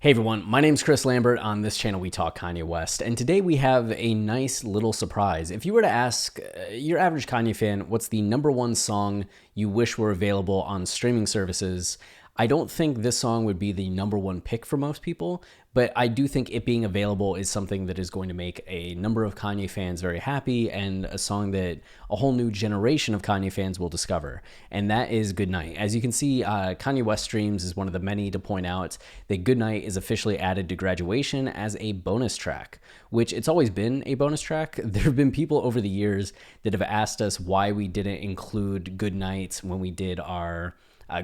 Hey everyone, my name's Chris Lambert. On this channel, we talk Kanye West, and today we have a nice little surprise. If you were to ask your average Kanye fan, what's the number one song you wish were available on streaming services, I don't think this song would be the number one pick for most people, but I do think it being available is something that is going to make a number of Kanye fans very happy, and a song that a whole new generation of Kanye fans will discover, and that is Goodnight. As you can see, Kanye West Streams is one of the many to point out that Goodnight is officially added to Graduation as a bonus track, which it's always been a bonus track. There have been people over the years that have asked us why we didn't include Goodnight when we did our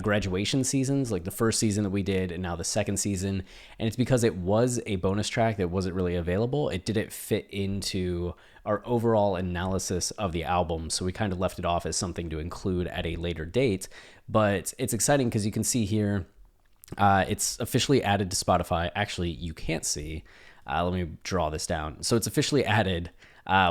graduation seasons, like the first season that we did and now the second season, and it's because it was a bonus track that wasn't really available. It didn't fit into our overall analysis of the album, so we kind of left it off as something to include at a later date. But it's exciting because you can see here it's officially added to Spotify. Actually, you can't see. Let me draw this down. So it's officially added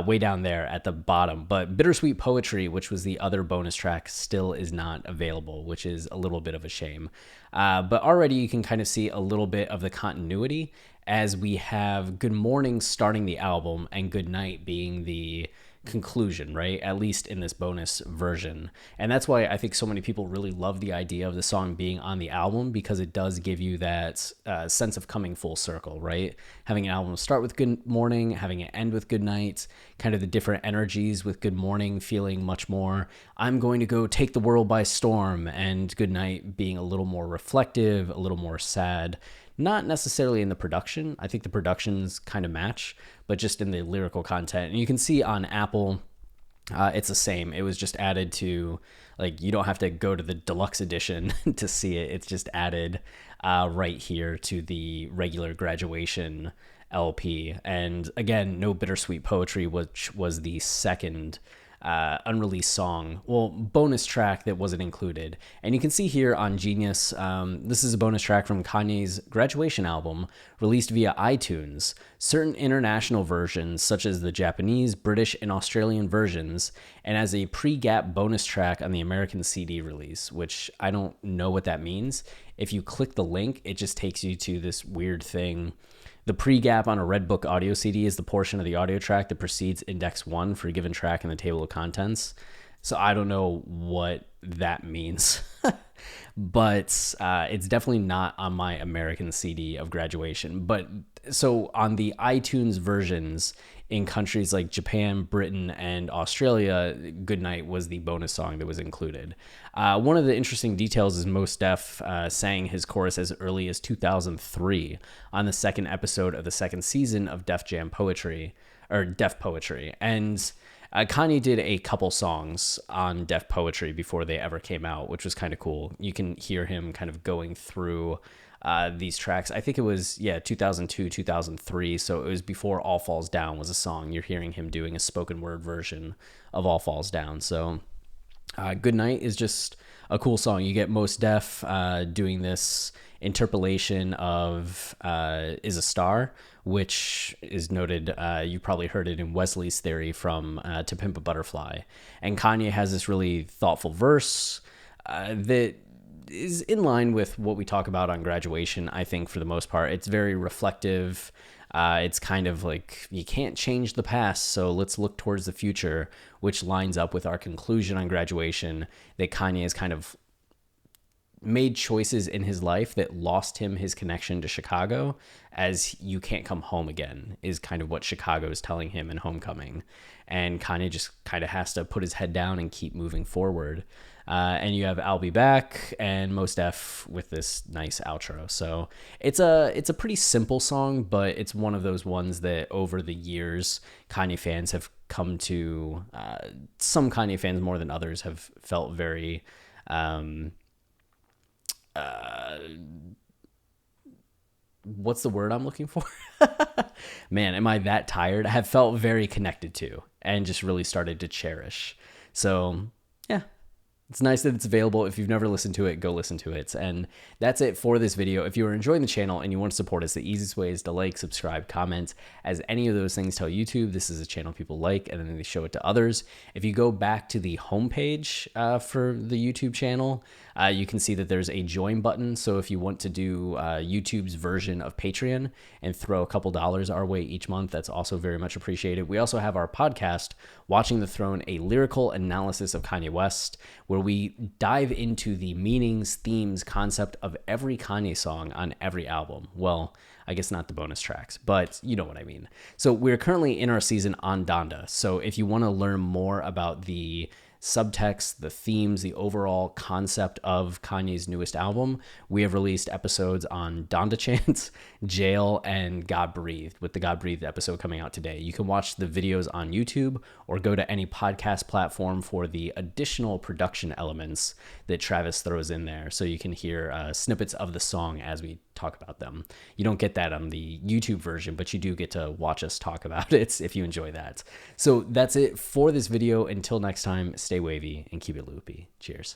way down there at the bottom, but Bittersweet Poetry, which was the other bonus track, still is not available, which is a little bit of a shame. But already you can kind of see a little bit of the continuity, as we have Good Morning starting the album and Good Night being the conclusion, right? At least in this bonus version. And that's why I think so many people really love the idea of the song being on the album, because it does give you that sense of coming full circle, right? Having an album start with Good Morning, having it end with Good Night, kind of the different energies, with Good Morning feeling much more, I'm going to go take the world by storm, and Good Night being a little more reflective, a little more sad. Not necessarily in the production. I think the productions kind of match, but just in the lyrical content. And you can see on Apple, it's the same. It was just added to, like, you don't have to go to the deluxe edition to see it. It's just added right here to the regular Graduation LP. And again, no Bittersweet Poetry, which was the second unreleased song, well, bonus track that wasn't included. And you can see here on Genius, this is a bonus track from Kanye's Graduation album, released via iTunes. Certain international versions, such as the Japanese, British, and Australian versions, and as a pre-gap bonus track on the American CD release, which I don't know what that means. If you click the link, it just takes you to this weird thing. The pre-gap on a Redbook audio CD is the portion of the audio track that precedes index 1 for a given track in the table of contents. So I don't know what that means, but it's definitely not on my American CD of Graduation. But so on the iTunes versions in countries like Japan, Britain, and Australia, Goodnight was the bonus song that was included. One of the interesting details is Mos Def sang his chorus as early as 2003 on the second episode of the second season of Def Poetry. And Kanye did a couple songs on Def Poetry before they ever came out, which was kind of cool. You can hear him kind of going through these tracks. I think it was 2002, 2003, so it was before All Falls Down was a song. You're hearing him doing a spoken word version of All Falls Down. So Good Night is just a cool song. You get Mos Def doing this interpolation of Is a Star, which is noted, you probably heard it in Wesley's Theory from To Pimp a Butterfly. And Kanye has this really thoughtful verse that is in line with what we talk about on Graduation, I think, for the most part. It's very reflective. It's kind of like, you can't change the past, so let's look towards the future, which lines up with our conclusion on Graduation, that Kanye has kind of made choices in his life that lost him his connection to Chicago, as you can't come home again, is kind of what Chicago is telling him in Homecoming. And Kanye just kind of has to put his head down and keep moving forward. And you have I'll Be Back and Mos Def with this nice outro. So it's a pretty simple song, but it's one of those ones that over the years Kanye fans have come to, some Kanye fans more than others have felt very what's the word I'm looking for? Man, am I that tired? I have felt very connected to and just really started to cherish. So yeah, it's nice that it's available. If you've never listened to it, go listen to it. And that's it for this video. If you are enjoying the channel and you want to support us, the easiest way is to like, subscribe, comment, as any of those things tell YouTube this is a channel people like, and then they show it to others. If you go back to the homepage for the YouTube channel, You can see that there's a join button. So if you want to do YouTube's version of Patreon and throw a couple dollars our way each month, that's also very much appreciated. We also have our podcast, Watching the Throne, a lyrical analysis of Kanye West, where we dive into the meanings, themes, concept of every Kanye song on every album. Well, I guess not the bonus tracks, but you know what I mean. So we're currently in our season on Donda. So if you want to learn more about the subtext, the themes, the overall concept of Kanye's newest album, we have released episodes on Donda Chance, Jail, and God Breathed, with the God Breathed episode coming out today. You can watch the videos on YouTube or go to any podcast platform for the additional production elements that Travis throws in there, so you can hear snippets of the song as we talk about them. You don't get that on the YouTube version, but you do get to watch us talk about it if you enjoy that. So that's it for this video. Until next time, stay wavy and keep it loopy. Cheers.